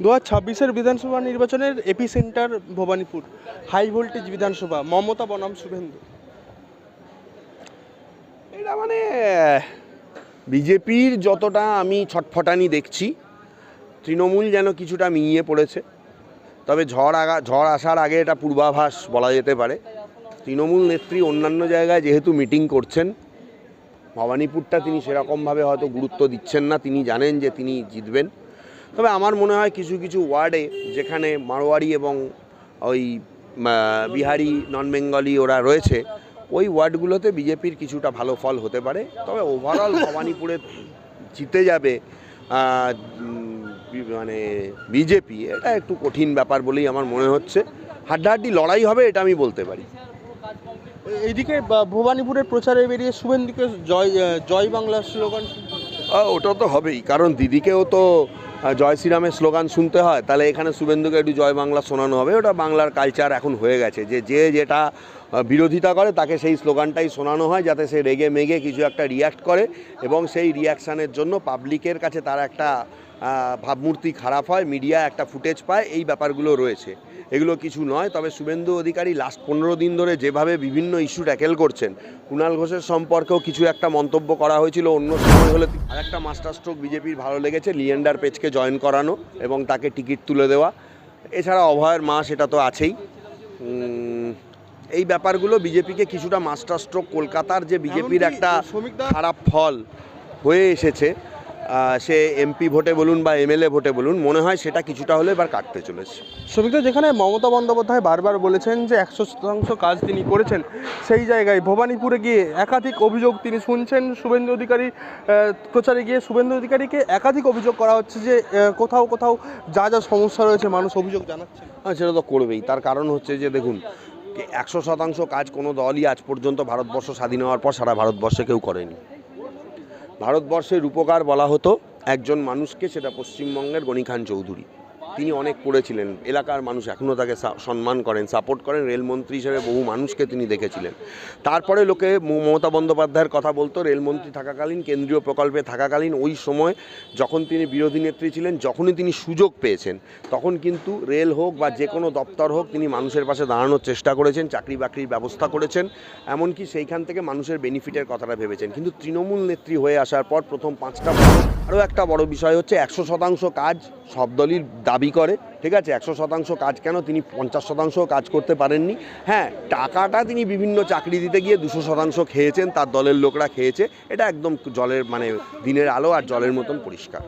2026-এর বিধানসভা নির্বাচনের epicentre Bhabanipur, high voltage বিধানসভা, মমতা বনাম শুভেন্দু। এটা মানে বিজেপির যতটা আমি ছটফটানি দেখছি, তৃণমূল যেন কিছুটা মিইয়ে পড়েছে। তবে ঝড় আসার আগে এটা পূর্বাভাস বলা যেতে পারে। তৃণমূল নেত্রী অন্যান্য জায়গায় যেহেতু মিটিং করছেন, ভবানীপুরটা তিনি সেরকমভাবে হয়তো গুরুত্ব দিচ্ছেন না। তিনি জানেন যে তিনি জিতবেন। তবে আমার মনে হয় কিছু কিছু ওয়ার্ডে যেখানে মারোয়ারি এবং ওই বিহারি নন বেঙ্গলি ওরা রয়েছে, ওই ওয়ার্ডগুলোতে বিজেপির কিছুটা ভালো ফল হতে পারে। তবে ওভারঅল ভবানীপুরে জিতে যাবে মানে বিজেপি, এটা একটু কঠিন ব্যাপার বলেই আমার মনে হচ্ছে। হাড্ডাহাড্ডি লড়াই হবে, এটা আমি বলতে পারি। এইদিকে ভবানীপুরের প্রচারে বেরিয়ে শুভেন্দুকে জয় জয় বাংলার স্লোগান। ওটা তো হবেই, কারণ দিদিকেও তো জয় শ্রীরামের স্লোগান শুনতে হয়, তাহলে এখানে শুভেন্দুকে একটু জয় বাংলা শোনানো হবে। ওটা বাংলার কালচার এখন হয়ে গেছে, যে যেটা বিরোধিতা করে তাকে সেই স্লোগানটাই শোনানো হয়, যাতে সে রেগে মেগে কিছু একটা রিয়্যাক্ট করে এবং সেই রিয়াকশানের জন্য পাবলিকের কাছে তার একটা ভাবমূর্তি খারাপ হয়, মিডিয়া একটা ফুটেজ পায়। এই ব্যাপারগুলো রয়েছে, এগুলো কিছু নয়। তবে শুভেন্দু অধিকারী লাস্ট 15 দিন ধরে যেভাবে বিভিন্ন ইস্যু ট্যাকেল করছেন, কুণাল ঘোষের সম্পর্কেও কিছু একটা মন্তব্য করা হয়েছিল অন্য সময় হলে। আরেকটা মাস্টার স্ট্রোক বিজেপির ভালো লেগেছে, লিয়েন্ডার পেজকে জয়েন করানো এবং তাকে টিকিট তুলে দেওয়া। এছাড়া অভয়ের মা, সেটা তো আছেই। এই ব্যাপারগুলো বিজেপিকে কিছুটা মাস্টার স্ট্রোক, কলকাতার যে বিজেপির একটা খারাপ ফল হয়ে এসেছে, সে এমপি ভোটে বলুন বা এমএলএ ভোটে বলুন, মনে হয় সেটা কিছুটা হলে এবার কাটতে চলেছে। শ্রমিকদা, যেখানে মমতা বন্দ্যোপাধ্যায় বারবার বলেছেন যে 100% কাজ তিনি করেছেন, সেই জায়গায় ভবানীপুরে গিয়ে একাধিক অভিযোগ তিনি শুনছেন। শুভেন্দু অধিকারী প্রচারে গিয়ে শুভেন্দু অধিকারীকে একাধিক অভিযোগ করা হচ্ছে যে কোথাও কোথাও যা যা সমস্যা রয়েছে মানুষ অভিযোগ জানাচ্ছে। হ্যাঁ, সেটা তো করবেই। তার কারণ হচ্ছে যে দেখুন, 100% কাজ কোনো দলই আজ পর্যন্ত ভারতবর্ষ স্বাধীন হওয়ার পর সারা ভারতবর্ষে কেউ করেনি। ভারতবর্ষের রূপকার বলা হতো একজন মানুষকে, সেটা পশ্চিমবঙ্গের গনি খান চৌধুরী। তিনি অনেক করেছিলেন, এলাকার মানুষ এখনও তাকে সম্মান করেন, সাপোর্ট করেন। রেলমন্ত্রী হিসেবে বহু মানুষকে তিনি দেখেছিলেন। তারপরে লোকে মমতা বন্দ্যোপাধ্যায়ের কথা বলতো রেলমন্ত্রী থাকাকালীন, কেন্দ্রীয় প্রকল্পে থাকাকালীন। ওই সময় যখন তিনি বিরোধী নেত্রী ছিলেন, যখনই তিনি সুযোগ পেয়েছেন, তখন কিন্তু রেল হোক বা যে কোনো দপ্তর হোক, তিনি মানুষের পাশে দাঁড়ানোর চেষ্টা করেছেন, চাকরি বাকরির ব্যবস্থা করেছেন, এমনকি সেইখান থেকে মানুষের বেনিফিটের কথাটা ভেবেছেন। কিন্তু তৃণমূল নেত্রী হয়ে আসার পর প্রথম 5টা বছর আরও একটা বড় বিষয় হচ্ছে 100% কাজ সব দলই দাবি করে। ঠিক আছে, 100% কাজ কেন, তিনি 50% কাজ করতে পারেননি। হ্যাঁ, টাকাটা তিনি বিভিন্ন চাকরি দিতে গিয়ে 200% খেয়েছেন, তার দলের লোকরা খেয়েছে। এটা একদম জলের মানে দিনের আলো আর জলের মতন পরিষ্কার।